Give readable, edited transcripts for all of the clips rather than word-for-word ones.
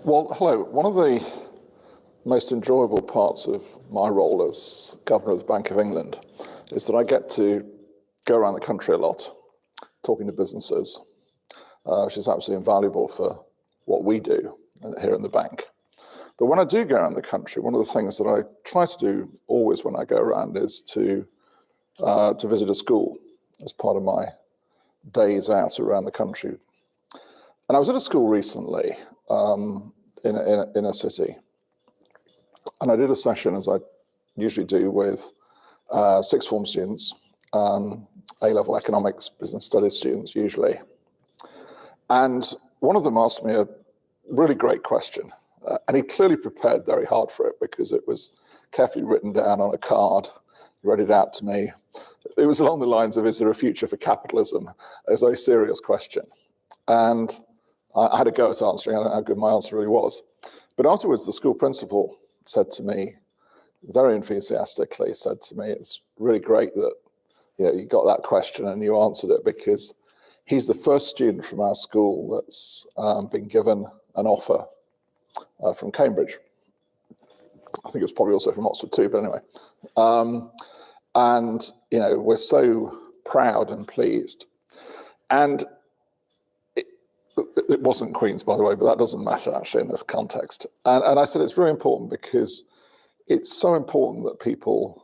Well, hello. One of the most enjoyable parts of my role as Governor of the Bank of England is that I get to go around the country a lot, talking to businesses, which is absolutely invaluable for what we do here in the bank. But when I do go around the country, one of the things that I try to do always when I go around is to visit a school as part of my days out around the country. And I was at a school recently in a city, and I did a session, as I usually do, with sixth form students, A-level economics, business studies students usually. And one of them asked me a really great question, and he clearly prepared very hard for it because it was carefully written down on a card. He read it out to me. It was along the lines of, is there a future for capitalism? It's a very serious question. And I had a go at answering. I don't know how good my answer really was. But afterwards, the school principal said to me, very enthusiastically, said to me, it's really great that you got that question and you answered it, because he's the first student from our school that's been given an offer from Cambridge. I think it was probably also from Oxford too, but anyway. And we're so proud and pleased. And it wasn't Queen's, by the way, but that doesn't matter actually in this context. And I said it's really important because it's so important that people,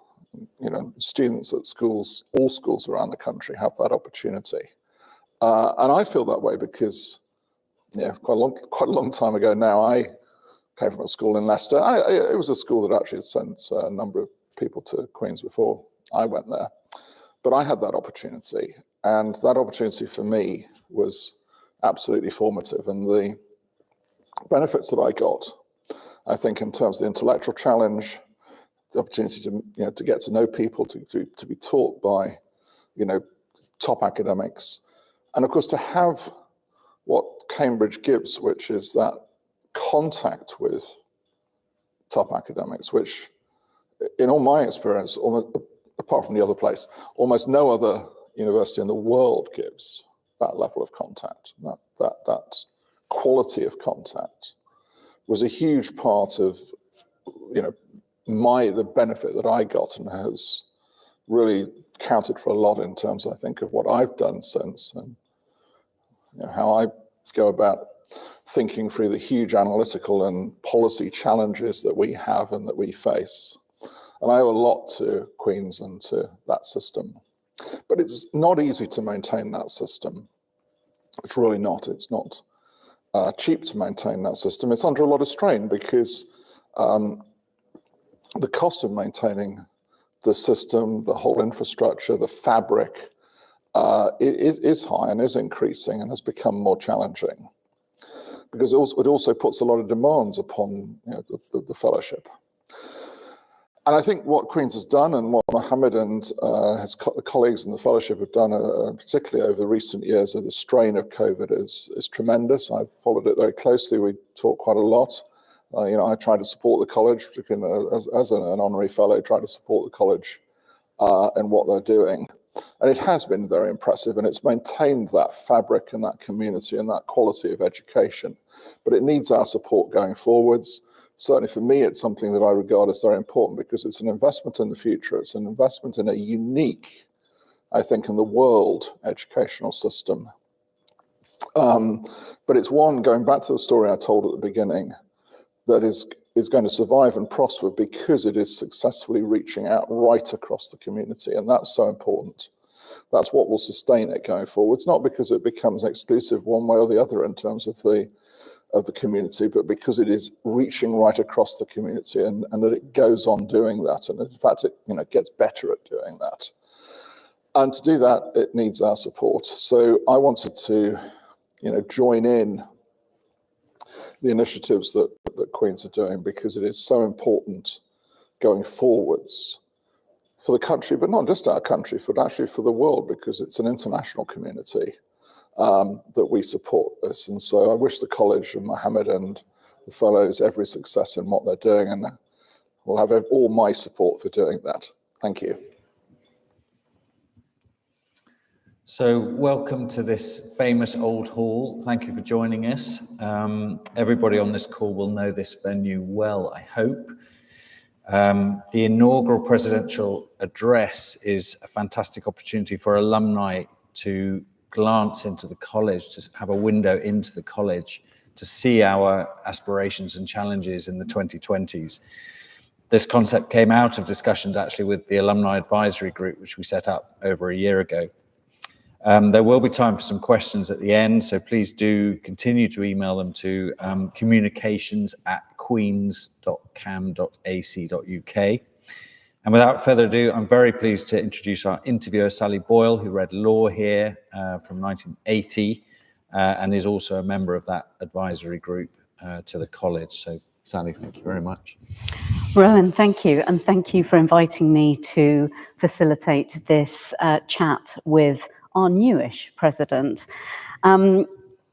students at schools, all schools around the country, have that opportunity. And I feel that way because, quite a long time ago now, I came from a school in Leicester. It was a school that actually had sent a number of people to Queen's before I went there. But I had that opportunity, and that opportunity for me was absolutely formative. And the benefits that I got, I think, in terms of the intellectual challenge, the opportunity to get to know people, to be taught by top academics, and of course to have what Cambridge gives, which is that contact with top academics, which in all my experience, almost, apart from the other place, almost no other university in the world gives that level of contact. That quality of contact was a huge part of the benefit that I got, and has really counted for a lot in terms, I think, of what I've done since, and how I go about thinking through the huge analytical and policy challenges that we have and that we face. And I owe a lot to Queen's and to that system. But it's not easy to maintain that system. It's really not. It's not cheap to maintain that system. It's under a lot of strain because the cost of maintaining the system, the whole infrastructure, the fabric is high and is increasing and has become more challenging, because it also puts a lot of demands upon the fellowship. And I think what Queen's has done, and what Mohamed and his colleagues in the fellowship have done, particularly over the recent years of the strain of COVID, is tremendous. I've followed it very closely. We talk quite a lot. I try to support the college, particularly as an honorary fellow, try to support the college in what they're doing. And it has been very impressive, and it's maintained that fabric and that community and that quality of education. But it needs our support going forwards. Certainly for me, it's something that I regard as very important because it's an investment in the future. It's an investment in a unique, I think, in the world educational system. But it's one, going back to the story I told at the beginning, that is going to survive and prosper because it is successfully reaching out right across the community. And that's so important. That's what will sustain it going forwards, not because it becomes exclusive one way or the other in terms of the community, but because it is reaching right across the community, and that it goes on doing that. And in fact, it gets better at doing that. And to do that, it needs our support. So I wanted to, join in the initiatives that Queen's are doing, because it is so important going forwards for the country, but not just our country, but actually for the world, because it's an international community that we support this. And so I wish the college and Mohamed and the fellows every success in what they're doing, and will have all my support for doing that. Thank you. So welcome to this famous old hall. Thank you for joining us. Everybody on this call will know this venue well, I hope. The inaugural presidential address is a fantastic opportunity for alumni to glance into the college, to have a window into the college, to see our aspirations and challenges in the 2020s. This concept came out of discussions actually with the Alumni Advisory Group, which we set up over a year ago. There will be time for some questions at the end, so please do continue to email them to communications@queens.cam.ac.uk. And without further ado, I'm very pleased to introduce our interviewer, Sally Boyle, who read law here from 1980 and is also a member of that advisory group to the college. So Sally, thank you very much. Rowan, thank you. And thank you for inviting me to facilitate this chat with our newish president.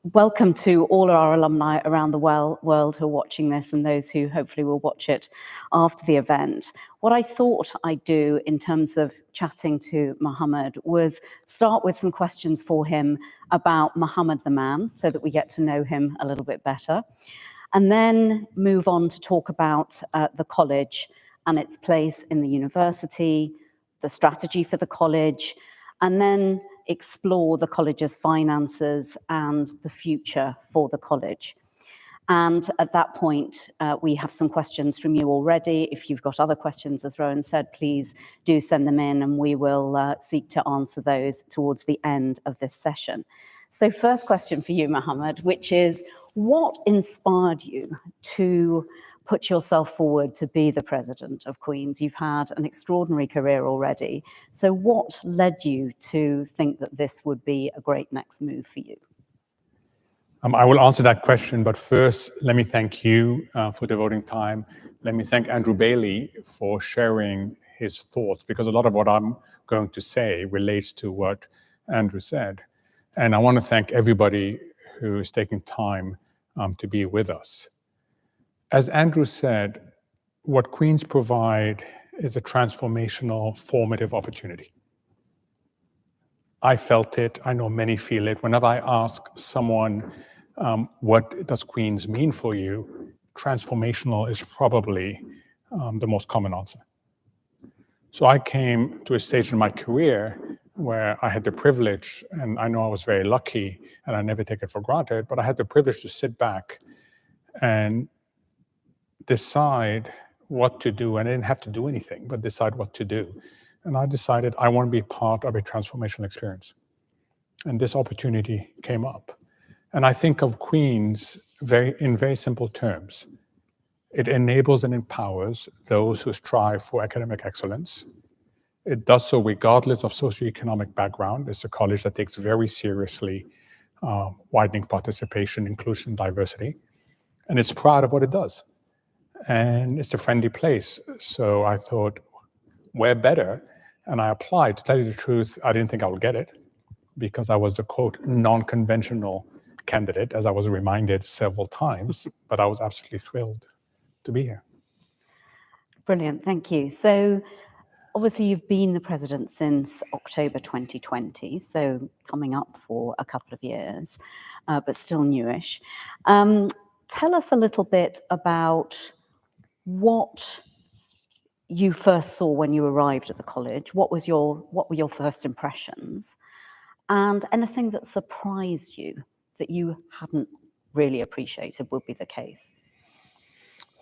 Welcome to all our alumni around the world who are watching this and those who hopefully will watch it after the event. What I thought I'd do in terms of chatting to Mohamed was start with some questions for him about Mohamed the man, so that we get to know him a little bit better, and then move on to talk about the college and its place in the university, the strategy for the college, and then explore the college's finances and the future for the college. And at that point, we have some questions from you already. If you've got other questions, as Rowan said, please do send them in and we will seek to answer those towards the end of this session. So first question for you, Mohamed, which is, what inspired you to put yourself forward to be the president of Queen's? You've had an extraordinary career already. So what led you to think that this would be a great next move for you? I will answer that question, but first, let me thank you for devoting time. Let me thank Andrew Bailey for sharing his thoughts, because a lot of what I'm going to say relates to what Andrew said. And I want to thank everybody who is taking time to be with us. As Andrew said, what Queen's provide is a transformational, formative opportunity. I felt it. I know many feel it. Whenever I ask someone, what does Queen's mean for you? Transformational is probably the most common answer. So I came to a stage in my career where I had the privilege, and I know I was very lucky, and I never take it for granted, but I had the privilege to sit back and decide what to do. And I didn't have to do anything, but decide what to do. And I decided I want to be part of a transformational experience. And this opportunity came up. And I think of Queen's in very simple terms. It enables and empowers those who strive for academic excellence. It does so regardless of socioeconomic background. It's a college that takes very seriously widening participation, inclusion, diversity. And it's proud of what it does. And it's a friendly place. So I thought, where better? And I applied. To tell you the truth, I didn't think I would get it, because I was the, quote, non-conventional candidate, as I was reminded several times, but I was absolutely thrilled to be here. Brilliant, thank you. So obviously you've been the president since October 2020, so coming up for a couple of years, but still newish. Tell us a little bit about what you first saw when you arrived at the college. What were your first impressions? And anything that surprised you that you hadn't really appreciated would be the case?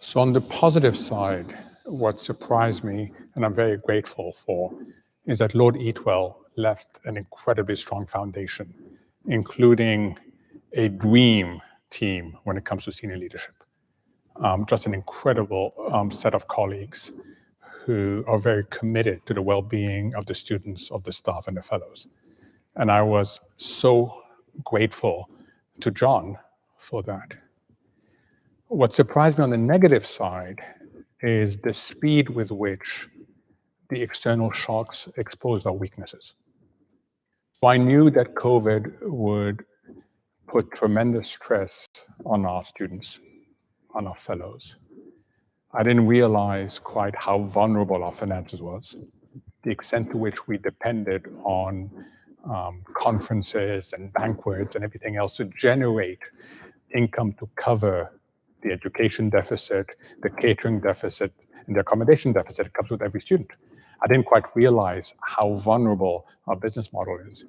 So on the positive side, what surprised me, and I'm very grateful for, is that Lord Eatwell left an incredibly strong foundation, including a dream team when it comes to senior leadership. Just an incredible set of colleagues who are very committed to the well-being of the students, of the staff, and the fellows. And I was so grateful to John for that. What surprised me on the negative side is the speed with which the external shocks exposed our weaknesses. So I knew that COVID would put tremendous stress on our students, on our fellows. I didn't realize quite how vulnerable our finances was, the extent to which we depended on conferences and banquets and everything else to generate income to cover the education deficit, the catering deficit, and the accommodation deficit that comes with every student. I didn't quite realize how vulnerable our business model is.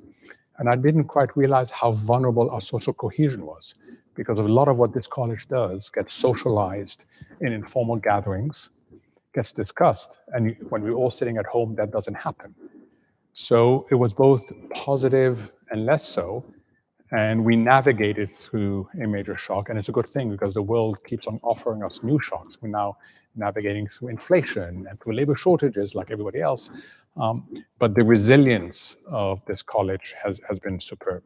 And I didn't quite realize how vulnerable our social cohesion was, because a lot of what this college does gets socialized in informal gatherings, gets discussed, and when we're all sitting at home, that doesn't happen. So it was both positive and less so, and we navigated through a major shock, and it's a good thing because the world keeps on offering us new shocks. We're now navigating through inflation and through labor shortages like everybody else, but the resilience of this college has been superb.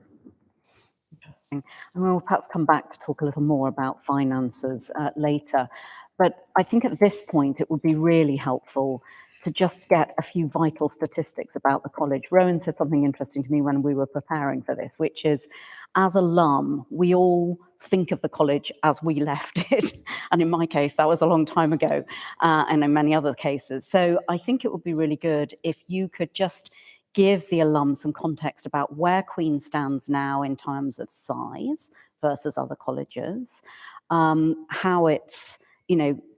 Interesting. And we'll perhaps come back to talk a little more about finances later. But I think at this point, it would be really helpful to just get a few vital statistics about the college. Rowan said something interesting to me when we were preparing for this, which is, as alum, we all think of the college as we left it. And in my case, that was a long time ago, and in many other cases. So I think it would be really good if you could just give the alum some context about where Queen stands now in terms of size versus other colleges, how it's,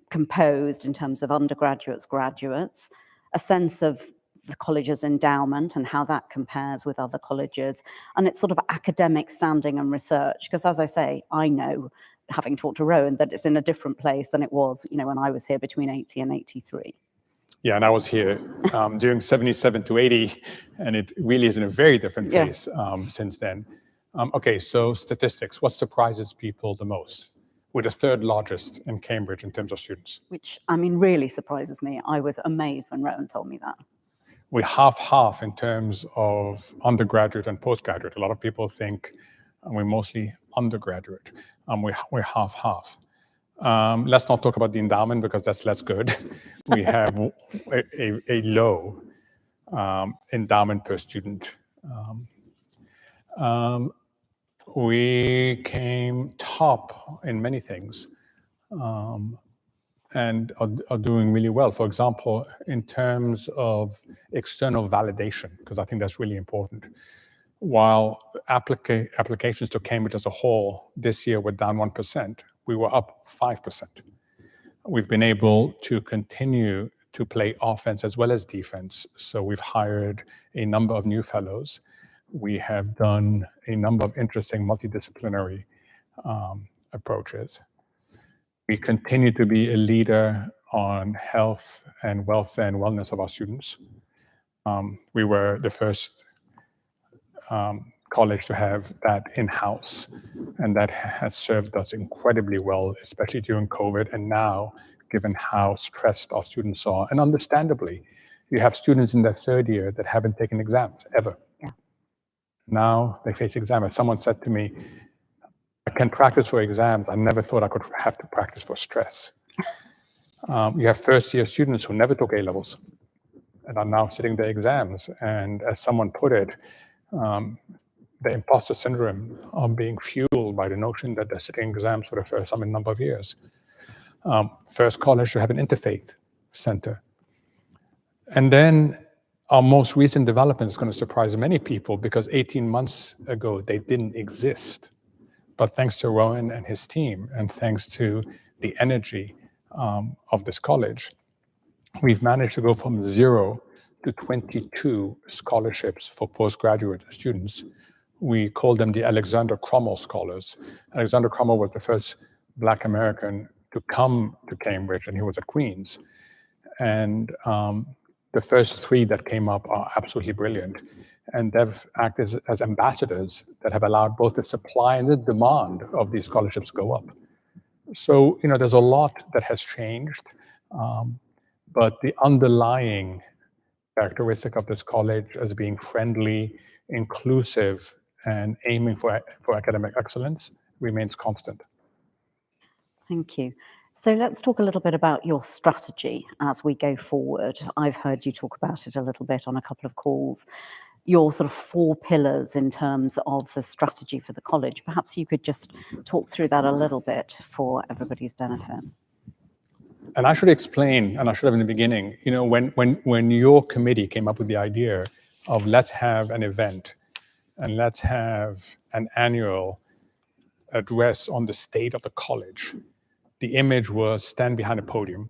composed in terms of undergraduates, graduates, a sense of the college's endowment and how that compares with other colleges, and its sort of academic standing and research. Because as I say, I know, having talked to Rowan, that it's in a different place than it was, when I was here between 80 and 83. Yeah, and I was here during 77 to 80, and it really is in a very different place since then. Okay, so statistics. What surprises people the most? We're the third largest in Cambridge in terms of students. Which, really surprises me. I was amazed when Rowan told me that. We're half-half in terms of undergraduate and postgraduate. A lot of people think we're mostly undergraduate. We're half-half. Let's not talk about the endowment because that's less good. We have a low endowment per student. We came top in many things and are doing really well. For example, in terms of external validation, because I think that's really important. While applications to Cambridge as a whole this year were down 1%, we were up 5%. We've been able to continue to play offense as well as defense. So we've hired a number of new fellows. We have done a number of interesting multidisciplinary approaches. We continue to be a leader on health and welfare and wellness of our students. We were the first college to have that in-house, and that has served us incredibly well, especially during COVID, and now, given how stressed our students are. And understandably, you have students in their third year that haven't taken exams, ever. Yeah. Now they face exams. Someone said to me, I can practice for exams. I never thought I could have to practice for stress. You have first-year students who never took A-levels and are now sitting their exams. And as someone put it, the imposter syndrome of being fueled by the notion that they're sitting exams for the first time in a number of years. First college to have an interfaith center. And then our most recent development is going to surprise many people because 18 months ago, they didn't exist. But thanks to Rowan and his team, and thanks to the energy of this college, we've managed to go from 0 to 22 scholarships for postgraduate students. We call them the Alexander Crummell Scholars. Alexander Crummell was the first Black American to come to Cambridge, and he was at Queen's. And the first 3 that came up are absolutely brilliant. And they've acted as ambassadors that have allowed both the supply and the demand of these scholarships go up. So, there's a lot that has changed, but the underlying characteristic of this college as being friendly, inclusive, and aiming for academic excellence remains constant. Thank you. So let's talk a little bit about your strategy as we go forward. I've heard you talk about it a little bit on a couple of calls. Your sort of 4 pillars in terms of the strategy for the college. Perhaps you could just talk through that a little bit for everybody's benefit. And I should explain, and I should have in the beginning, when your committee came up with the idea of let's have an event and let's have an annual address on the state of the college. The image was stand behind a podium,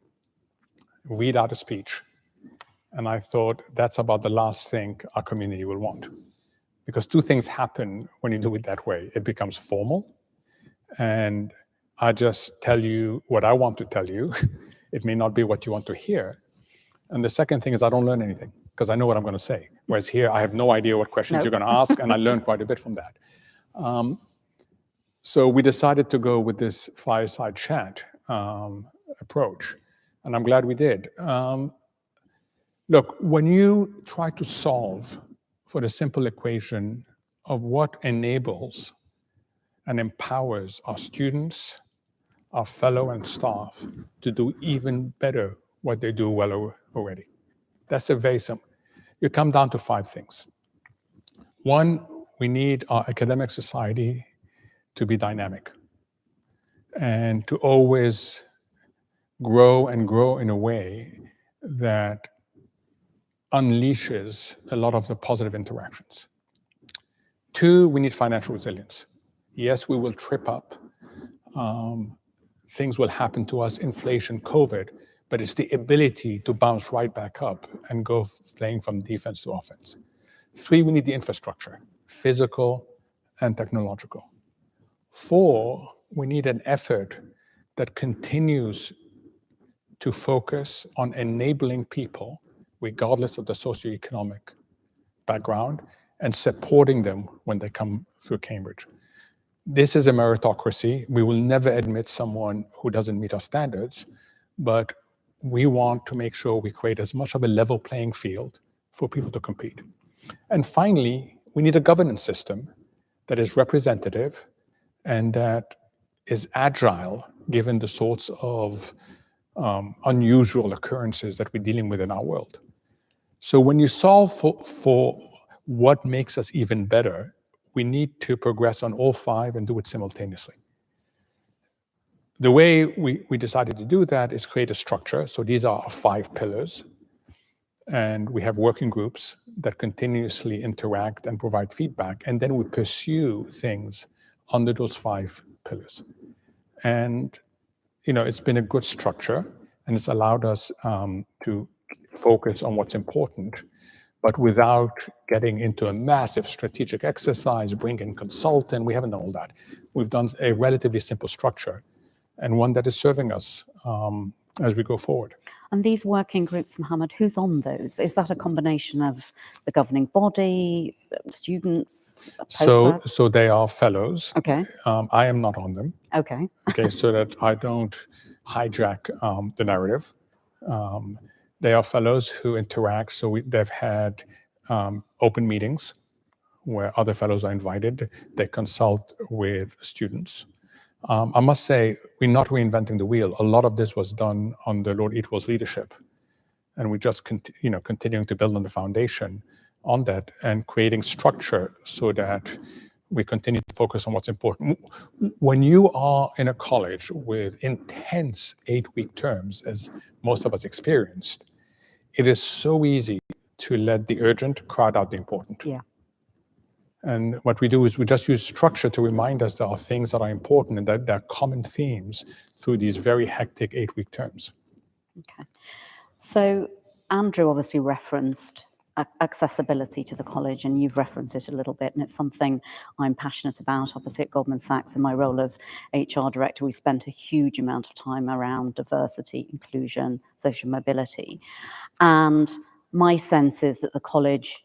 read out a speech. And I thought that's about the last thing our community will want. Because two things happen when you do it that way. It becomes formal, and I just tell you what I want to tell you. It may not be what you want to hear. And the second thing is I don't learn anything because I know what I'm going to say. Whereas here, I have no idea what questions you're going to ask, and I learned quite a bit from that. So we decided to go with this fireside chat approach, and I'm glad we did. Look, when you try to solve for the simple equation of what enables and empowers our students, our fellow and staff to do even better what they do well already. That's a very simple. You come down to 5 things. One, we need our academic society to be dynamic and to always grow and grow in a way that unleashes a lot of the positive interactions. 2, we need financial resilience. Yes, we will trip up. Things will happen to us, inflation, COVID, but it's the ability to bounce right back up and go playing from defense to offense. 3, we need the infrastructure, physical and technological. 4, we need an effort that continues to focus on enabling people, regardless of the socioeconomic background, and supporting them when they come through Cambridge. This is a meritocracy. We will never admit someone who doesn't meet our standards, but we want to make sure we create as much of a level playing field for people to compete. And finally, we need a governance system that is representative and that is agile, given the sorts of unusual occurrences that we're dealing with in our world. So when you solve for what makes us even better, we need to progress on all 5 and do it simultaneously. The way we decided to do that is create a structure. So these are our 5 pillars. And we have working groups that continuously interact and provide feedback. And then we pursue things under those 5 pillars. And, it's been a good structure, and it's allowed us to focus on what's important, but without getting into a massive strategic exercise, bring in consultant. We haven't done all that. We've done a relatively simple structure and one that is serving us as we go forward. And these working groups, Mohamed, who's on those? Is that a combination of the governing body, students, postgrads? So they are fellows. Okay. I am not on them. Okay. Okay, so that I don't hijack the narrative. They are fellows who interact. So they've had open meetings where other fellows are invited. They consult with students. I must say, we're not reinventing the wheel. A lot of this was done under Lord Eatwell's leadership. And we just continuing to build on the foundation on that and creating structure so that we continue to focus on what's important. When you are in a college with intense 8-week terms, as most of us experienced, it is so easy to let the urgent crowd out the important. Yeah. And what we do is we just use structure to remind us there are things that are important and that there are common themes through these very hectic 8-week terms. Okay. So Andrew obviously referenced accessibility to the college, and you've referenced it a little bit, and it's something I'm passionate about. Obviously at Goldman Sachs, in my role as HR director, we spent a huge amount of time around diversity, inclusion, social mobility. And my sense is that the college's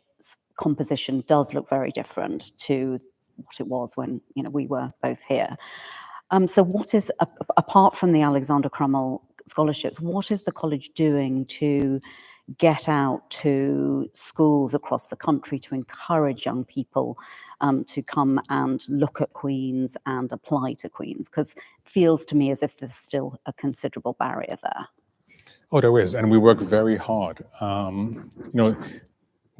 composition does look very different to what it was when we were both here. So what is, apart from the Alexander Crummell scholarships, what is the college doing to get out to schools across the country to encourage young people to come and look at Queen's and apply to Queen's? Because it feels to me as if there's still a considerable barrier there. Oh, there is, and we work very hard.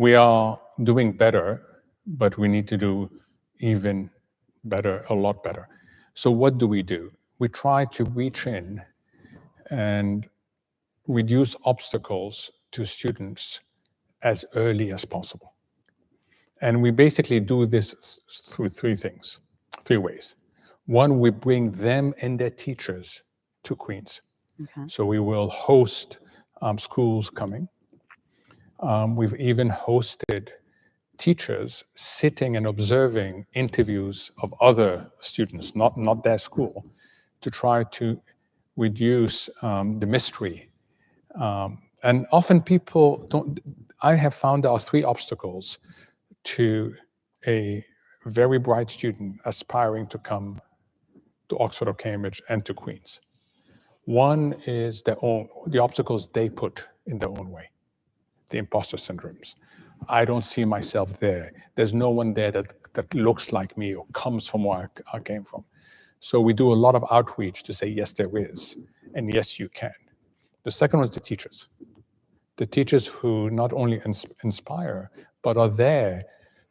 We are doing better, but we need to do even better, a lot better. So what do? We try to reach in and reduce obstacles to students as early as possible. And we basically do this through three ways. One, we bring them and their teachers to Queen's. Okay. So we will host schools coming. We've even hosted teachers sitting and observing interviews of other students, not their school, to try to reduce the mystery. And often people don't, I have found there are three obstacles to a very bright student aspiring to come to Oxford or Cambridge and to Queen's. One is the obstacles they put in their own way, the imposter syndromes. I don't see myself there. There's no one there that looks like me or comes from where I came from. So we do a lot of outreach to say, yes, there is, and yes, you can. The second one is the teachers. The teachers who not only inspire, but are there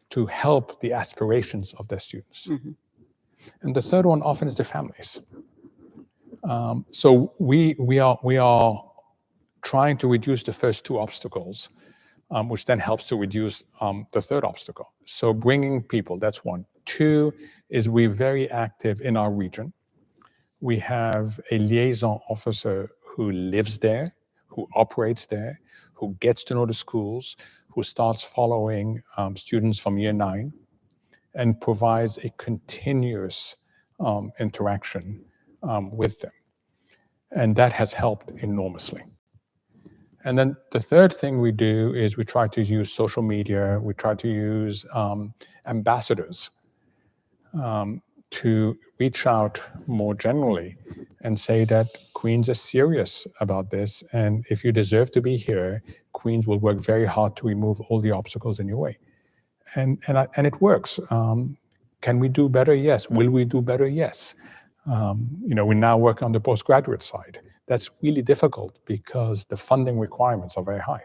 to help the aspirations of their students. Mm-hmm. And the third one often is the families. So we are trying to reduce the first two obstacles, which then helps to reduce the third obstacle. So bringing people, that's one. Two is we're very active in our region. We have a liaison officer who lives there, who operates there, who gets to know the schools, who starts following students from year 9 and provides a continuous interaction with them. And that has helped enormously. And then the third thing we do is we try to use social media, we try to use ambassadors to reach out more generally and say that Queen's is serious about this, and if you deserve to be here, Queen's will work very hard to remove all the obstacles in your way. And it works. Can we do better? Yes. Will we do better? Yes. We now work on the postgraduate side. That's really difficult because the funding requirements are very high.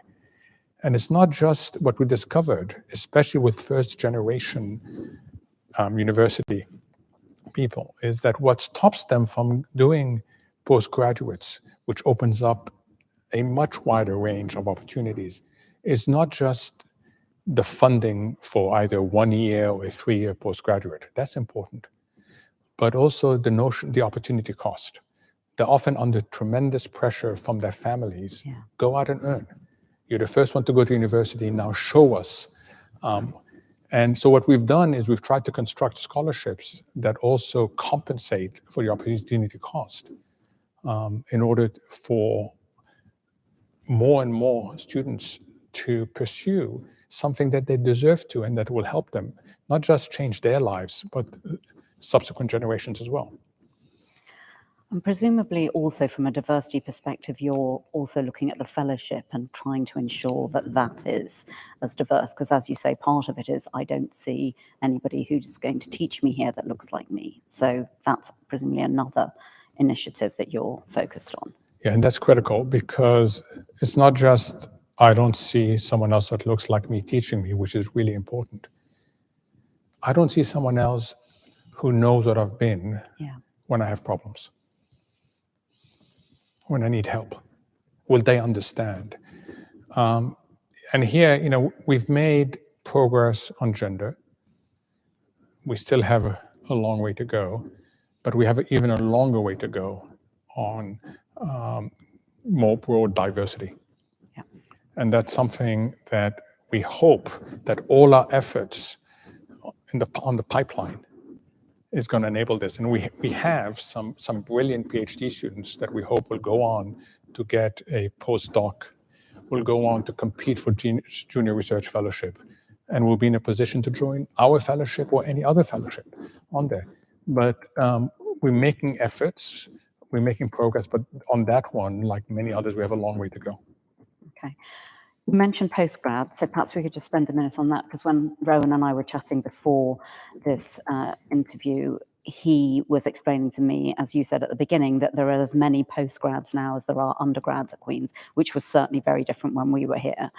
And it's not just what we discovered, especially with first generation university people, is that what stops them from doing postgraduates, which opens up a much wider range of opportunities, is not just the funding for either 1 year or a 3-year postgraduate. That's important. But also the opportunity cost. They're often under tremendous pressure from their families. Yeah. Go out and earn. You're the first one to go to university, now show us. And so what we've done is we've tried to construct scholarships that also compensate for the opportunity cost in order for more and more students to pursue something that they deserve to and that will help them not just change their lives, but subsequent generations as well. And presumably also from a diversity perspective, you're also looking at the fellowship and trying to ensure that that is as diverse, because as you say, part of it is I don't see anybody who's going to teach me here that looks like me. So that's presumably another initiative that you're focused on. Yeah, and that's critical because it's not just I don't see someone else that looks like me teaching me, which is really important. I don't see someone else who knows what I've been when I have problems, when I need help. Will they understand? And here, we've made progress on gender. We still have a long way to go, but we have even a longer way to go on more broad diversity. Yeah. And that's something that we hope that all our efforts on the pipeline is going to enable this. And we have some brilliant PhD students that we hope will go on to get a postdoc, will go on to compete for junior research fellowship, and will be in a position to join our fellowship or any other fellowship on there. But we're making efforts, we're making progress, but on that one, like many others, we have a long way to go. Okay. You mentioned postgrad, so perhaps we could just spend a minute on that, because when Rowan and I were chatting before this interview, he was explaining to me, as you said at the beginning, that there are as many postgrads now as there are undergrads at Queen's, which was certainly very different when we were here.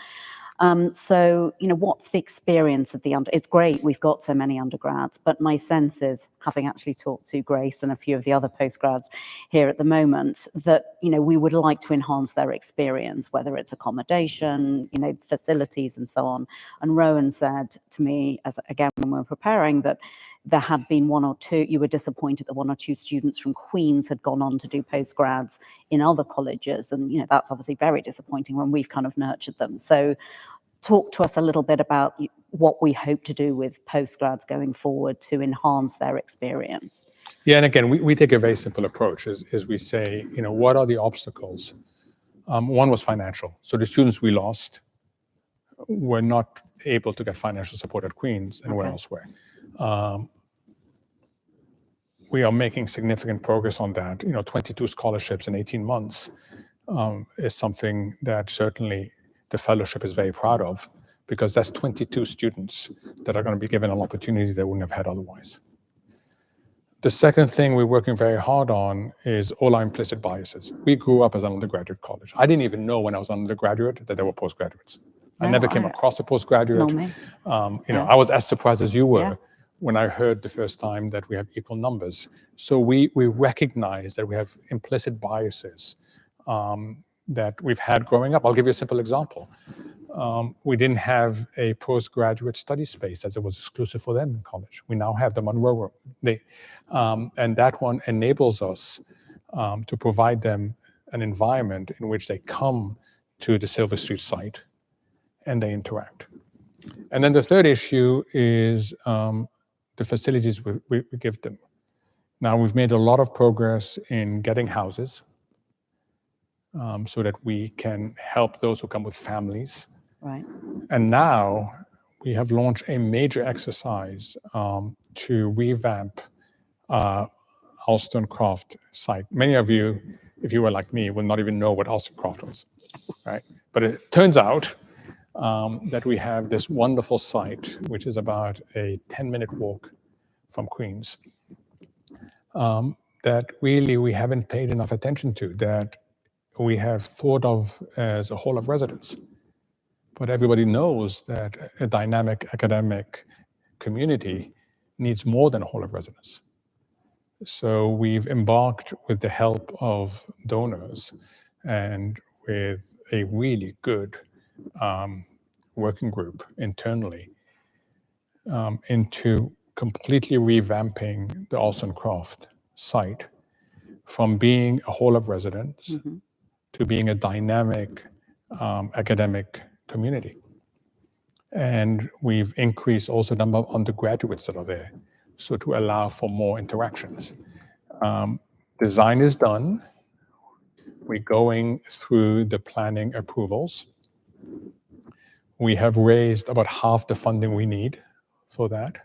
So, what's the experience of it's great we've got so many undergrads, but my sense is, having actually talked to Grace and a few of the other postgrads here at the moment, that, we would like to enhance their experience, whether it's accommodation, facilities and so on. And Rowan said to me, again, when we were preparing, that there had been you were disappointed that 1 or 2 students from Queen's had gone on to do postgrads in other colleges. And, that's obviously very disappointing when we've kind of nurtured them. So talk to us a little bit about what we hope to do with postgrads going forward to enhance their experience. Yeah, and again, we take a very simple approach, as we say, what are the obstacles? One was financial. So the students we lost were not able to get financial support at Queen's and were elsewhere. We are making significant progress on that. 22 scholarships in 18 months is something that certainly the fellowship is very proud of, because that's 22 students that are going to be given an opportunity they wouldn't have had otherwise. The second thing we're working very hard on is all our implicit biases. We grew up as an undergraduate college. I didn't even know when I was an undergraduate that there were postgraduates. I never came across a postgraduate. I was as surprised as you were when I heard the first time that we have equal numbers. So we recognize that we have implicit biases that we've had growing up. I'll give you a simple example. We didn't have a postgraduate study space as it was exclusive for them in college. We now have the Monroe Room. And that one enables us to provide them an environment in which they come to the Silver Street site and they interact. And then the third issue is the facilities we give them. Now, we've made a lot of progress in getting houses so that we can help those who come with families. Right. And now we have launched a major exercise to revamp Alston-Croft site. Many of you, if you were like me, will not even know what Alston-Croft was, right? But it turns out that we have this wonderful site, which is about a 10-minute walk from Queen's, that really we haven't paid enough attention to, that we have thought of as a hall of residence. But everybody knows that a dynamic academic community needs more than a hall of residence. So we've embarked, with the help of donors and with a really good working group internally, into completely revamping the Alston-Croft site from being a hall of residence to being a dynamic academic community. And we've increased also the number of undergraduates that are there, so to allow for more interactions. Design is done. We're going through the planning approvals. We have raised about half the funding we need for that.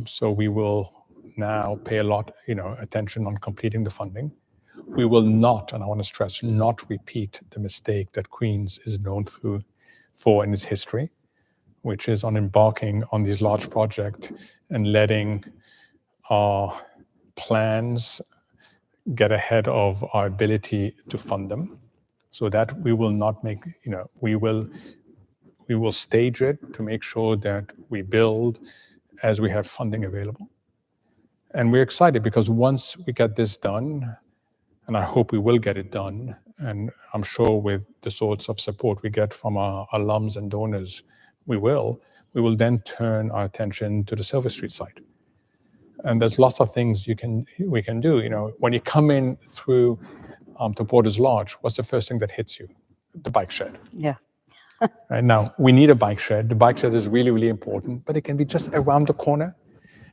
So we will now pay a lot, attention on completing the funding. We will not, and I want to stress, not repeat the mistake that Queen's is known for in its history, which is on embarking on these large projects and letting our plans get ahead of our ability to fund them. So that we will not make, we will stage it to make sure that we build as we have funding available. And we're excited because once we get this done, and I hope we will get it done, and I'm sure with the sorts of support we get from our alums and donors, we will then turn our attention to the Silver Street site. And there's lots of things we can do. When you come in through to Porter's Lodge, what's the first thing that hits you? The bike shed. Yeah. Right now, we need a bike shed. The bike shed is really, really important, but it can be just around the corner,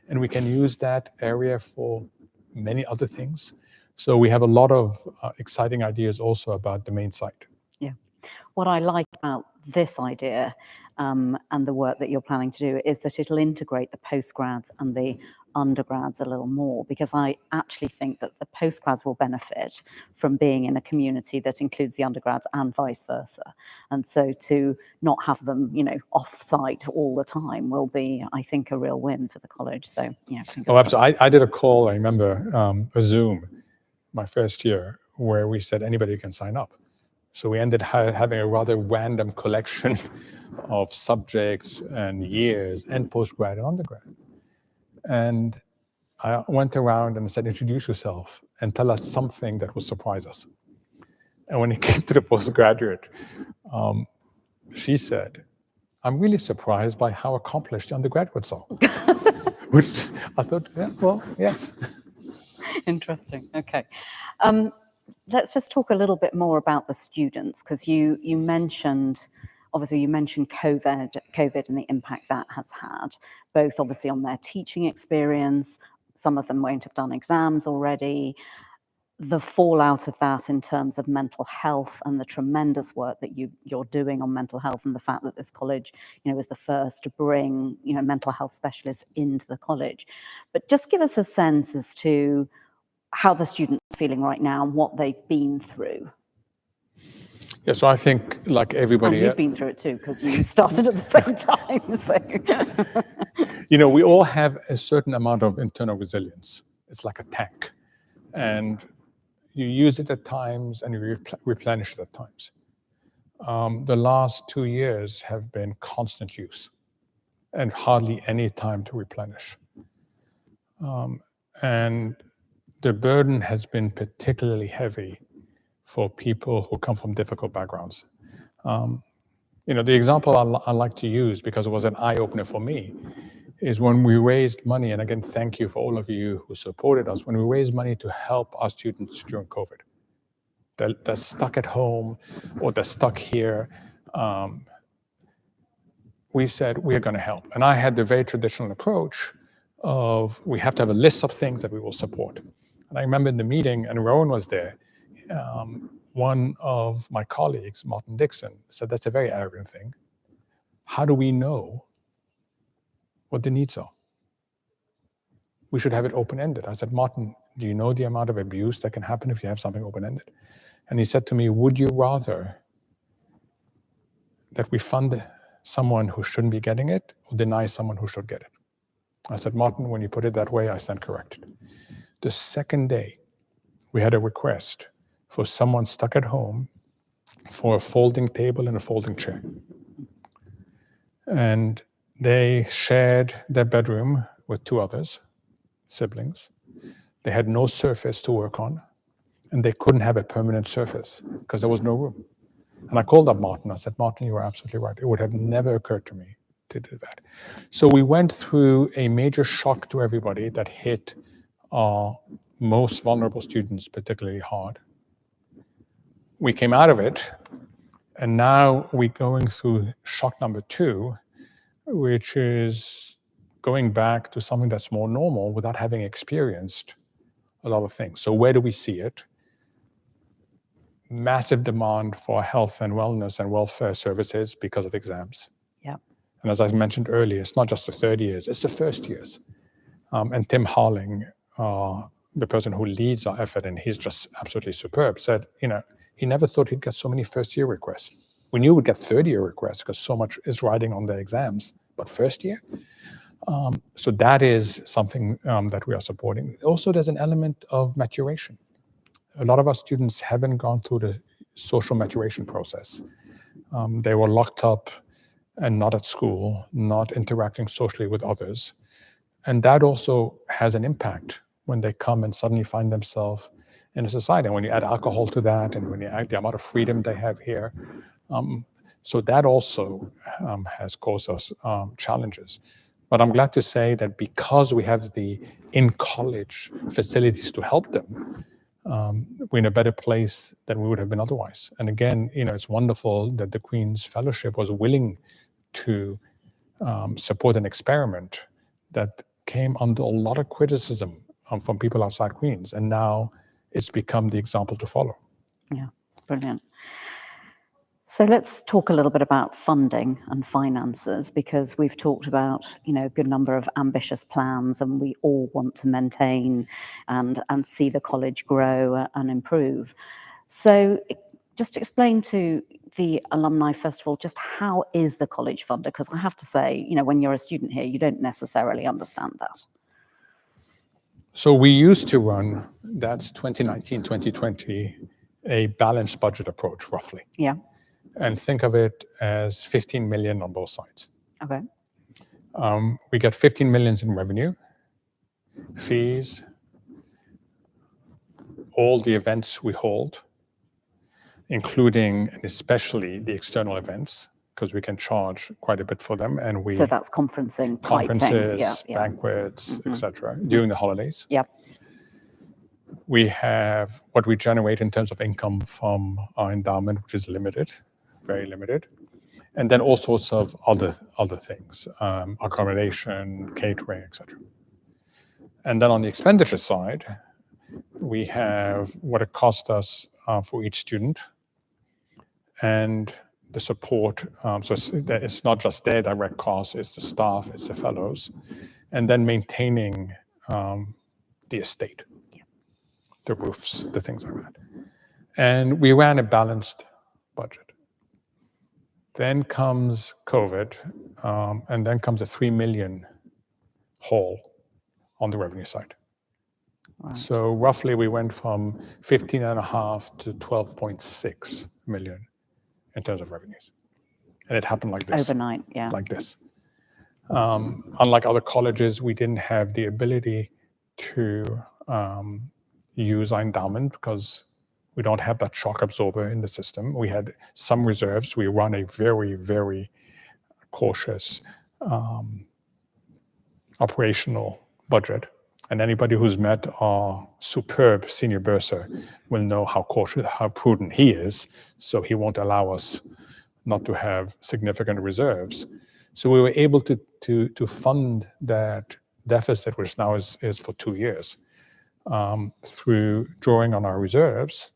and we can use that area for many other things. So we have a lot of exciting ideas also about the main site. Yeah. What I like about this idea and the work that you're planning to do is that it'll integrate the postgrads and the undergrads a little more, because I actually think that the postgrads will benefit from being in a community that includes the undergrads and vice versa. And so to not have them, off-site all the time will be, I think, a real win for the college. So, Oh, absolutely. I did a call, I remember, a Zoom, my first year, where we said anybody can sign up. So we ended having a rather random collection of subjects and years and postgrad and undergrad. And I went around and said, introduce yourself and tell us something that will surprise us. And when it came to the postgraduate, she said, I'm really surprised by how accomplished the undergraduates are. Which I thought, yeah, well, yes. Interesting. Okay. Let's just talk a little bit more about the students, because you mentioned, obviously you mentioned COVID and the impact that has had, both obviously on their teaching experience. Some of them won't have done exams already. The fallout of that in terms of mental health and the tremendous work that you're doing on mental health, and the fact that this college, is the first to bring, mental health specialists into the college. But just give us a sense as to how the students are feeling right now and what they've been through. Yeah, so I think like everybody... And you've been through it too, because you started at the same time. So. We all have a certain amount of internal resilience. It's like a tank. And you use it at times and you replenish it at times. The last 2 years have been constant use and hardly any time to replenish. And the burden has been particularly heavy for people who come from difficult backgrounds. The example I like to use, because it was an eye-opener for me, is when we raised money, and again, thank you for all of you who supported us, when we raised money to help our students during COVID. They're stuck at home or they're stuck here. We said, we're going to help. And I had the very traditional approach of, we have to have a list of things that we will support. And I remember in the meeting, and Rowan was there, one of my colleagues, Martin Dixon, said, that's a very arrogant thing. How do we know what the needs are? We should have it open-ended. I said, Martin, do you know the amount of abuse that can happen if you have something open-ended? And he said to me, would you rather that we fund someone who shouldn't be getting it or deny someone who should get it? I said, Martin, when you put it that way, I stand corrected. The second day, we had a request for someone stuck at home for a folding table and a folding chair. And they shared their bedroom with 2 others, siblings. They had no surface to work on, and they couldn't have a permanent surface because there was no room. And I called up Martin. I said, Martin, you are absolutely right. It would have never occurred to me to do that. So we went through a major shock to everybody that hit our most vulnerable students particularly hard. We came out of it, and now we're going through shock number 2, which is going back to something that's more normal without having experienced a lot of things. So where do we see it? Massive demand for health and wellness and welfare services because of exams. Yeah. And as I mentioned earlier, it's not just the third years, it's the first years. And Tim Harling, the person who leads our effort, and he's just absolutely superb, said, he never thought he'd get so many first-year requests. We knew we'd get third-year requests because so much is riding on the exams, but first year? So that is something that we are supporting. Also, there's an element of maturation. A lot of our students haven't gone through the social maturation process. They were locked up and not at school, not interacting socially with others. And that also has an impact when they come and suddenly find themselves in a society. And when you add alcohol to that, and when you add the amount of freedom they have here, so that also has caused us challenges. But I'm glad to say that because we have the in-college facilities to help them, we're in a better place than we would have been otherwise. And again, it's wonderful that the Queen's Fellowship was willing to support an experiment that came under a lot of criticism from people outside Queen's. And now it's become the example to follow. Yeah, it's brilliant. So let's talk a little bit about funding and finances, because we've talked about, a good number of ambitious plans, and we all want to maintain and see the college grow and improve. So just explain to the alumni, first of all, just how is the college funded? Because I have to say, when you're a student here, you don't necessarily understand that. So we used to run, that's 2019, 2020, a balanced budget approach, roughly. Yeah. And think of it as 15 million on both sides. Okay. We get 15 million in revenue, fees, all the events we hold, including and especially the external events, because we can charge quite a bit for them, and we So that's conferencing type conferences, things. Yeah. banquets, etc. during the holidays. Yep. We have what we generate in terms of income from our endowment, which is limited, very limited, and then all sorts of other things, accommodation, catering, etc. And then on the expenditure side, we have what it cost us for each student, and the support. So it's not just their direct costs; it's the staff, it's the fellows, and then maintaining the estate, the roofs, the things like that. And we ran a balanced budget. Then comes COVID, and then comes a 3 million hole on the revenue side. Right. So roughly we went from 15.5 to 12.6 million in terms of revenues. And it happened like this. Overnight, yeah. Like this. Unlike other colleges, we didn't have the ability to use our endowment because we don't have that shock absorber in the system. We had some reserves. We run a very, very cautious operational budget. And anybody who's met our superb senior bursar will know how cautious, how prudent he is. So he won't allow us not to have significant reserves. So we were able to fund that deficit, which now is for 2 years, through drawing on our reserves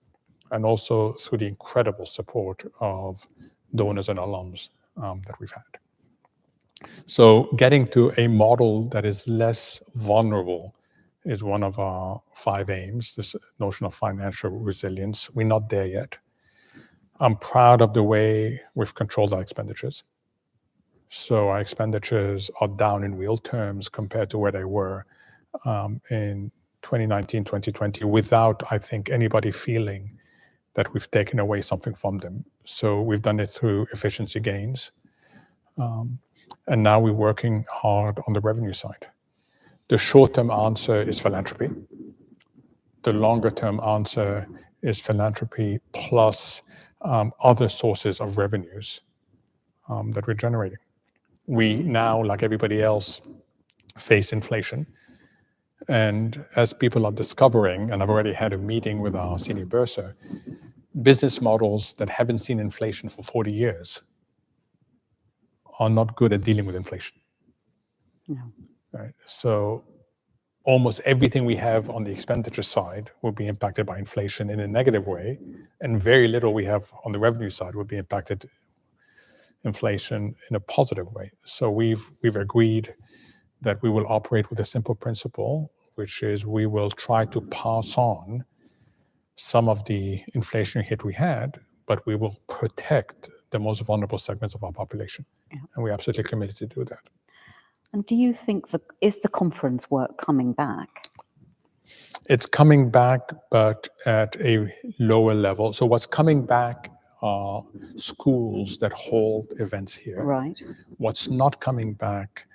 and also through the incredible support of donors and alums that we've had. So getting to a model that is less vulnerable is one of our 5 aims, this notion of financial resilience. We're not there yet. I'm proud of the way we've controlled our expenditures. So our expenditures are down in real terms compared to where they were in 2019, 2020, without, I think, anybody feeling that we've taken away something from them. So we've done it through efficiency gains. And now we're working hard on the revenue side. The short-term answer is philanthropy. The longer-term answer is philanthropy plus other sources of revenues that we're generating. We now, like everybody else, face inflation. And as people are discovering, and I've already had a meeting with our senior bursar, business models that haven't seen inflation for 40 years are not good at dealing with inflation. No. Right? So almost everything we have on the expenditure side will be impacted by inflation in a negative way, and very little we have on the revenue side will be impacted inflation in a positive way. So we've agreed that we will operate with a simple principle, which is we will try to pass on some of the inflationary hit we had, but we will protect the most vulnerable segments of our population. Yeah. And we're absolutely committed to do that. And do you think is the conference work coming back? It's coming back, but at a lower level. So what's coming back are schools that hold events here. Right. What's not coming back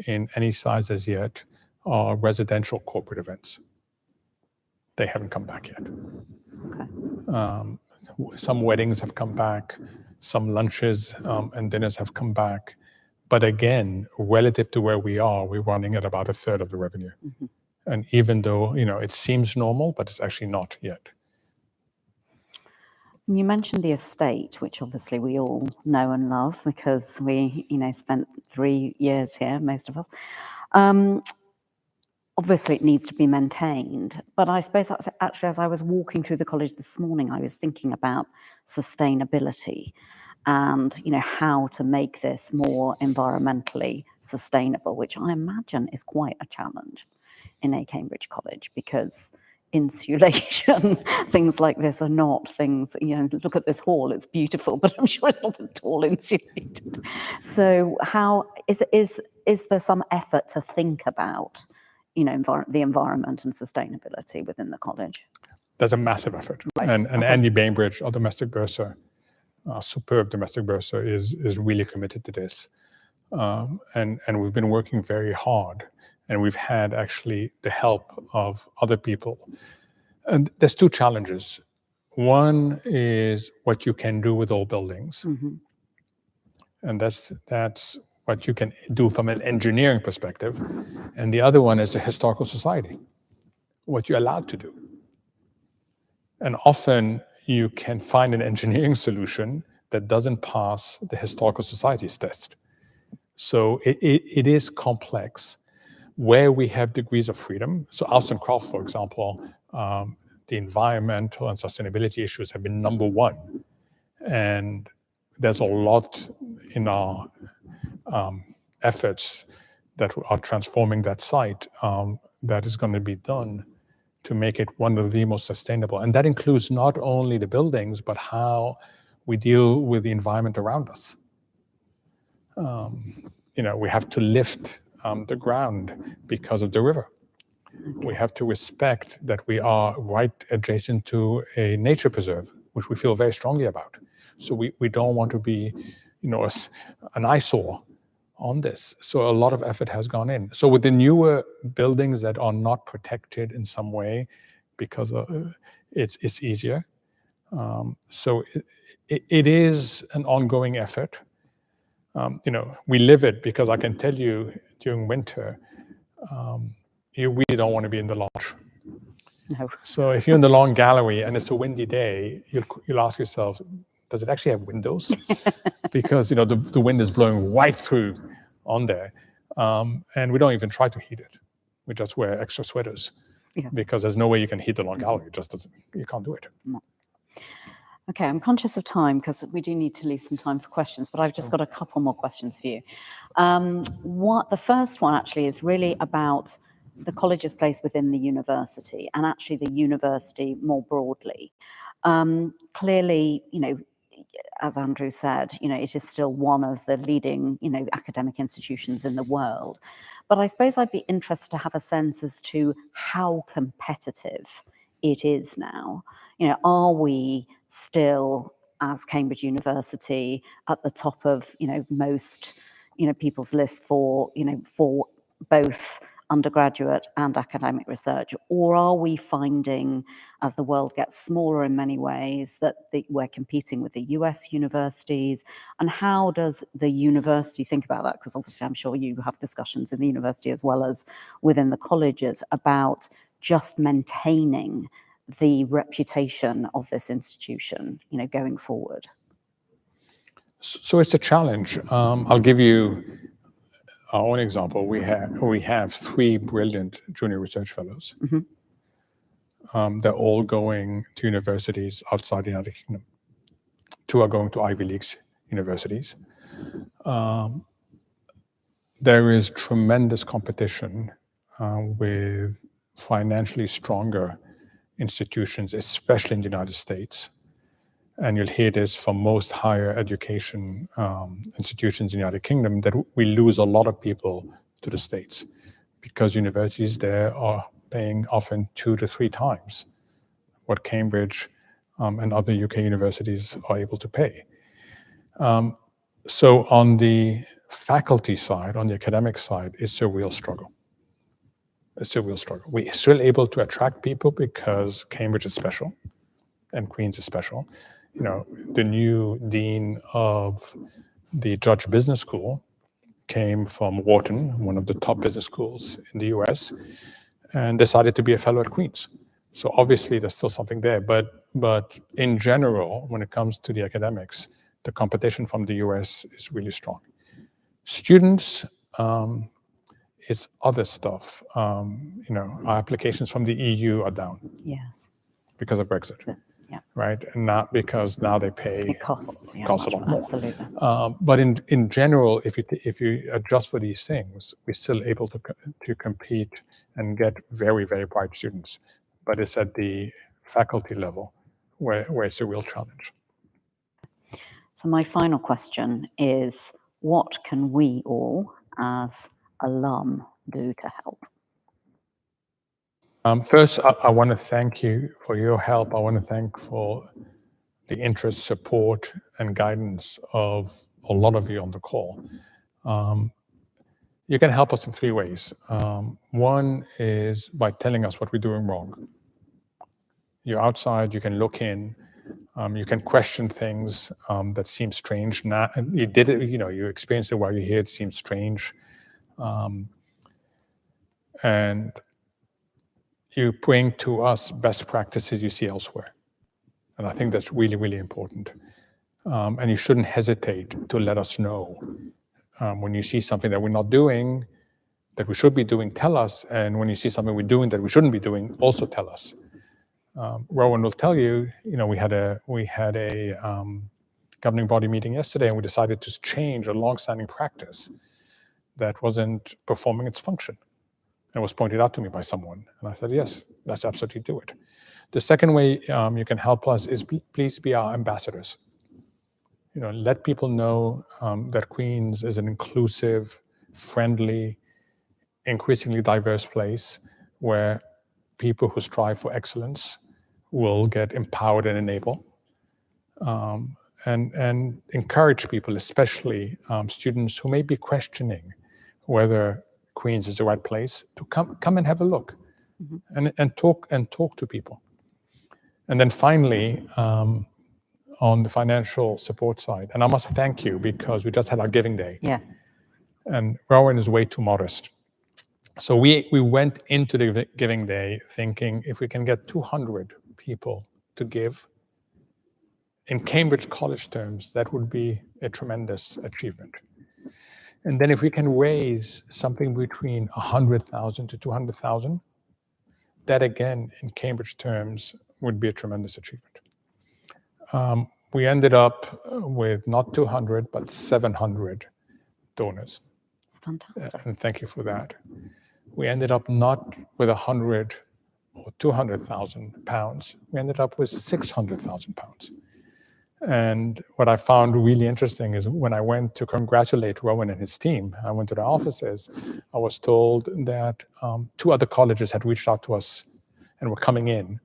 in any size as yet are residential corporate events. They haven't come back yet. Okay. Some weddings have come back, some lunches and dinners have come back. But again, relative to where we are, we're running at about 1/3 of the revenue. Mm-hmm. And even though, it seems normal, but it's actually not yet. You mentioned the estate, which obviously we all know and love because we, spent 3 years here, most of us. Obviously, it needs to be maintained. But I suppose actually, as I was walking through the college this morning, I was thinking about sustainability and, how to make this more environmentally sustainable, which I imagine is quite a challenge in a Cambridge college because insulation, things like this are not things, look at this hall, it's beautiful, but I'm sure it's not at all insulated. So how is there some effort to think about, the environment and sustainability within the college? There's a massive effort. Right. And Andy Bainbridge, our domestic bursar, superb domestic bursar, is really committed to this. And we've been working very hard, and we've had actually the help of other people. And there's two challenges. One is what you can do with old buildings. Mm-hmm. And that's what you can do from an engineering perspective. And the other one is the historical society, what you're allowed to do. And often you can find an engineering solution that doesn't pass the historical society's test. So it is complex. Where we have degrees of freedom, so Alston Croft, for example, the environmental and sustainability issues have been number one. And there's a lot in our efforts that are transforming that site that is going to be done to make it one of the most sustainable. And that includes not only the buildings, but how we deal with the environment around us. We have to lift the ground because of the river. We have to respect that we are right adjacent to a nature preserve, which we feel very strongly about. So we don't want to be, an eyesore on this. So a lot of effort has gone in. So with the newer buildings that are not protected in some way, because it's easier. So it is an ongoing effort. We live it, because I can tell you during winter, you really don't want to be in the lounge. No. So if you're in the long gallery and it's a windy day, you'll ask yourself, does it actually have windows? Because the wind is blowing right through on there, and we don't even try to heat it. We just wear extra sweaters, because there's no way you can heat the long gallery. You can't do it. No. Okay, I'm conscious of time because we do need to leave some time for questions, but I've just got a couple more questions for you. The first one actually is really about the college's place within the university, and actually the university more broadly. Clearly, as Andrew said, it is still one of the leading, academic institutions in the world. But I suppose I'd be interested to have a sense as to how competitive it is now. Are we still, as Cambridge University, at the top of, most, people's list for both undergraduate and academic research? Or are we finding, as the world gets smaller in many ways, that we're competing with the US universities? And how does the university think about that? Because obviously I'm sure you have discussions in the university as well as within the colleges about just maintaining the reputation of this institution, going forward. So it's a challenge. I'll give you our own example. We have 3 brilliant junior research fellows. Mm-hmm. They're all going to universities outside the United Kingdom. 2 are going to Ivy League universities. There is tremendous competition with financially stronger institutions, especially in the United States. And you'll hear this from most higher education institutions in the United Kingdom, that we lose a lot of people to the States because universities there are paying often 2 to 3 times what Cambridge and other UK universities are able to pay. So on the faculty side, on the academic side, it's a real struggle. It's a real struggle. We're still able to attract people because Cambridge is special and Queen's is special. The new dean of the Judge Business School came from Wharton, one of the top business schools in the US, and decided to be a fellow at Queen's. So obviously there's still something there, but in general, when it comes to the academics, the competition from the US is really strong. Students, it's other stuff. Our applications from the EU are down. Yes. Because of Brexit. Yeah. Right, and not because now they pay. It costs a lot more. Absolutely. But in general, if you adjust for these things, we're still able to compete and get very, very bright students. But it's at the faculty level where it's a real challenge. So my final question is, what can we all, as alum, do to help? First, I want to thank you for your help. I want to thank for the interest, support, and guidance of a lot of you on the call. You can help us in 3 ways. One is by telling us what we're doing wrong. You're outside, you can look in, you can question things that seem strange. Now, you did it, you experienced it while you're here, it seems strange. And you bring to us best practices you see elsewhere. And I think that's really, really important. And you shouldn't hesitate to let us know. When you see something that we're not doing, that we should be doing, tell us. And when you see something we're doing that we shouldn't be doing, also tell us. Rowan will tell you, we had a governing body meeting yesterday, and we decided to change a long-standing practice that wasn't performing its function. And it was pointed out to me by someone. And I said, yes, let's absolutely do it. The second way you can help us is please be our ambassadors. Let people know that Queen's is an inclusive, friendly, increasingly diverse place where people who strive for excellence will get empowered and enabled. And encourage people, especially students who may be questioning whether Queen's is the right place, to come and have a look, and talk to people. And then finally, on the financial support side, and I must thank you because we just had our giving day. Yes. And Rowan is way too modest. So we went into the giving day thinking if we can get 200 people to give, in Cambridge College terms, that would be a tremendous achievement. And then if we can raise something between 100,000 to 200,000, that again, in Cambridge terms, would be a tremendous achievement. We ended up with not 200, but 700 donors. It's fantastic. And thank you for that. We ended up not with 100 or 200,000 pounds. We ended up with 600,000 pounds. And what I found really interesting is when I went to congratulate Rowan and his team, I went to their offices, I was told that 2 other colleges had reached out to us and were coming in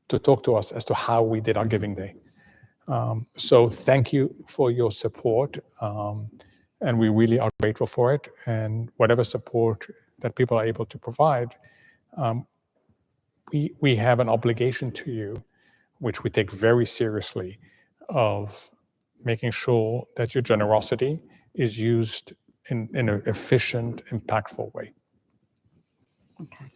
to talk to us as to how we did our giving day. So thank you for your support. And we really are grateful for it. And whatever support that people are able to provide, we have an obligation to you, which we take very seriously, of making sure that your generosity is used in an efficient, impactful way. Okay.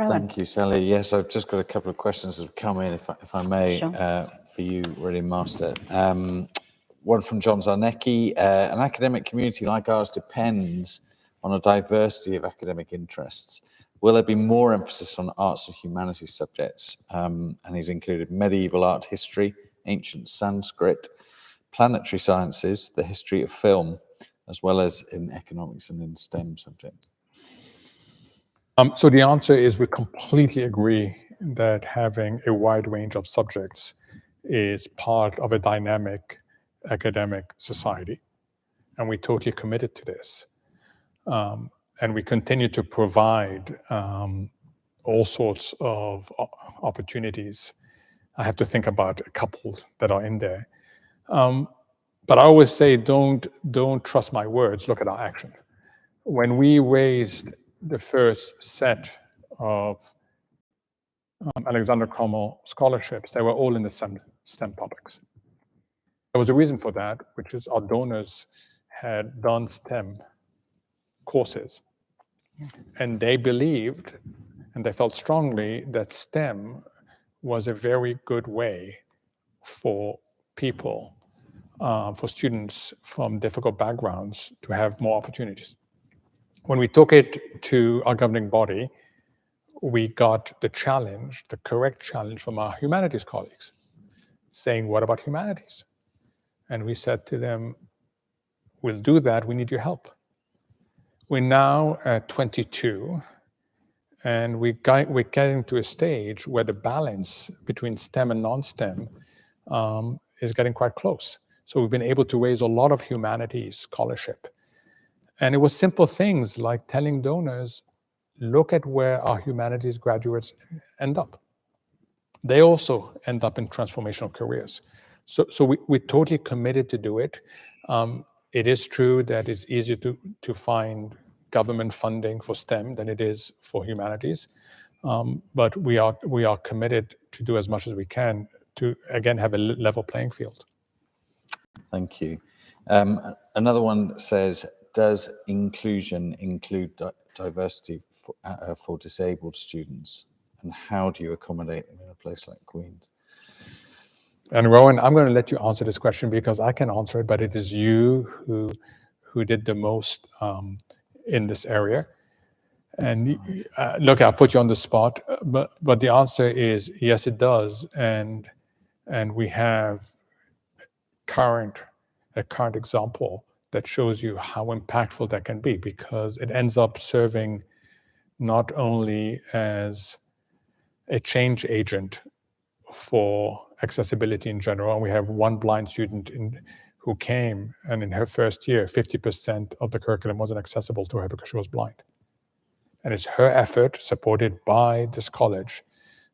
Thank you, Sally. Yes, I've just got a couple of questions that have come in, if I may, Sure. for you, really, Master. One from John Zarnecki. An academic community like ours depends on a diversity of academic interests. Will there be more emphasis on arts and humanities subjects? And he's included medieval art history, ancient Sanskrit, planetary sciences, the history of film, as well as in economics and in STEM subjects. So the answer is we completely agree that having a wide range of subjects is part of a dynamic academic society. And we're totally committed to this. And we continue to provide all sorts of opportunities. I have to think about a couple that are in there. But I always say, don't trust my words, look at our action. When we raised the first set of Alexander Crummell scholarships, they were all in the STEM topics. There was a reason for that, which is our donors had done STEM courses. And they believed, and they felt strongly, that STEM was a very good way for people, for students from difficult backgrounds to have more opportunities. When we took it to our governing body, we got the challenge, the correct challenge from our humanities colleagues, saying, what about humanities? And we said to them, we'll do that, we need your help. We're now at 22, and we're getting to a stage where the balance between STEM and non-STEM is getting quite close. So we've been able to raise a lot of humanities scholarship. And it was simple things like telling donors, look at where our humanities graduates end up. They also end up in transformational careers. So we're totally committed to do it. It is true that it's easier to find government funding for STEM than it is for humanities. But we are committed to do as much as we can to, again, have a level playing field. Thank you. Another one says, does inclusion include diversity for disabled students? And how do you accommodate them in a place like Queen's? And Rowan, I'm going to let you answer this question because I can answer it, but it is you who did the most in this area. And look, I'll put you on the spot, but the answer is yes, it does. And we have a current example that shows you how impactful that can be, because it ends up serving not only as a change agent for accessibility in general. And we have one blind student who came, and in her first year, 50% of the curriculum wasn't accessible to her because she was blind. And it's her effort, supported by this college,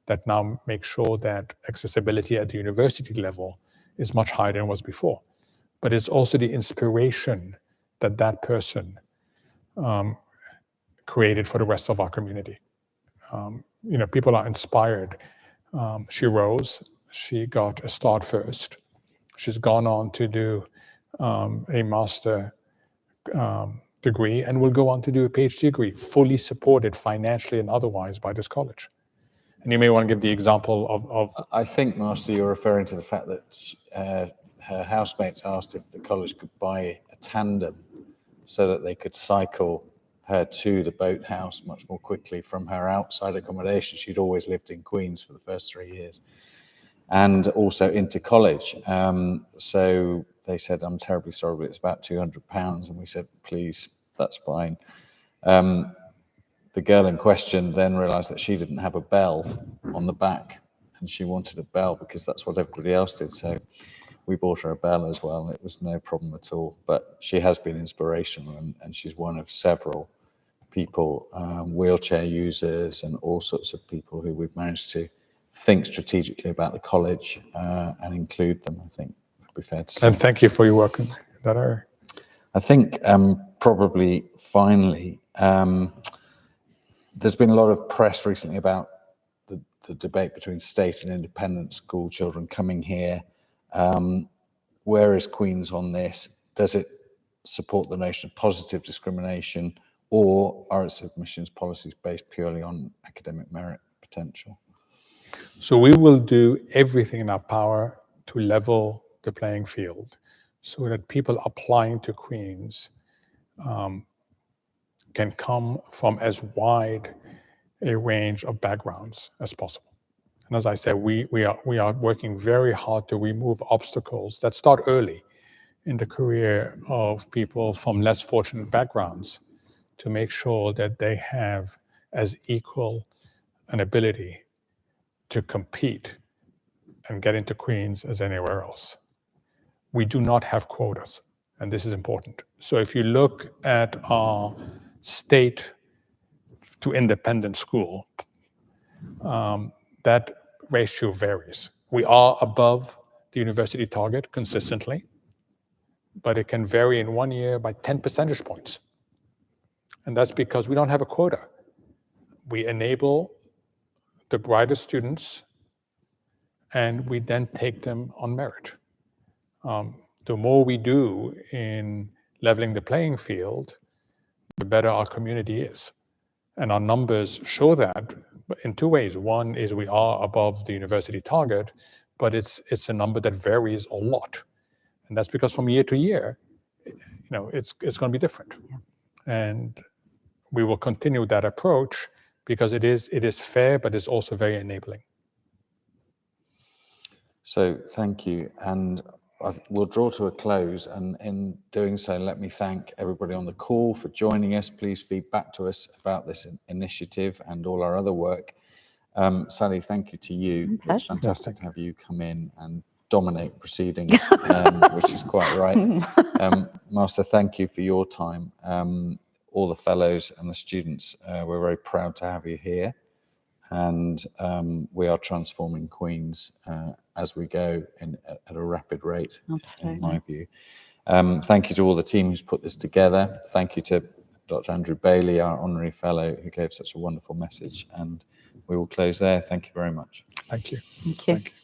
that now makes sure that accessibility at the university level is much higher than it was before. But it's also the inspiration that that person created for the rest of our community. People are inspired. She rose, she got a start first. She's gone on to do a master degree and will go on to do a PhD degree, fully supported financially and otherwise by this college. And you may want to give the example of I think, Master, you're referring to the fact that her housemates asked if the college could buy a tandem so that they could cycle her to the boathouse much more quickly from her outside accommodation. She'd always lived in Queen's for the first 3 years, and also into college. So they said, I'm terribly sorry, but it's about £200. And we said, please, that's fine. The girl in question then realized that she didn't have a bell on the back, and she wanted a bell because that's what everybody else did. So we bought her a bell as well. It was no problem at all. But she has been inspirational, and she's one of several people, wheelchair users and all sorts of people who we've managed to think strategically about the college and include them, I think would be fair to say. And thank you for your work in that area. I think probably finally, there's been a lot of press recently about the debate between state and independent school children coming here. Where is Queen's on this? Does it support the notion of positive discrimination, or are its admissions policies based purely on academic merit potential? So we will do everything in our power to level the playing field so that people applying to Queen's can come from as wide a range of backgrounds as possible. And as I said, we are working very hard to remove obstacles that start early in the career of people from less fortunate backgrounds, to make sure that they have as equal an ability to compete and get into Queen's as anywhere else. We do not have quotas, and this is important. So if you look at our state to independent school, that ratio varies. We are above the university target consistently, but it can vary in 1 year by 10 percentage points. And that's because we don't have a quota. We enable the brightest students, and we then take them on merit. The more we do in leveling the playing field, the better our community is. And our numbers show that in two ways. One is we are above the university target, but it's a number that varies a lot. And that's because from year to year, it's going to be different. Yeah. And we will continue that approach because it is fair, but it's also very enabling. So thank you. And we'll draw to a close. And in doing so, let me thank everybody on the call for joining us. Please feed back to us about this initiative and all our other work. Sally, thank you to you. It's fantastic to have you come in and dominate proceedings, which is quite right. Master, thank you for your time. all the fellows and the students. We're very proud to have you here. And we are transforming Queen's as we go at a rapid rate, in my view. Thank you to all the team who's put this together. Thank you to Dr. Andrew Bailey, our Honorary Fellow, who gave such a wonderful message. And we will close there. Thank you very much. Thank you. Thank you. Thank you.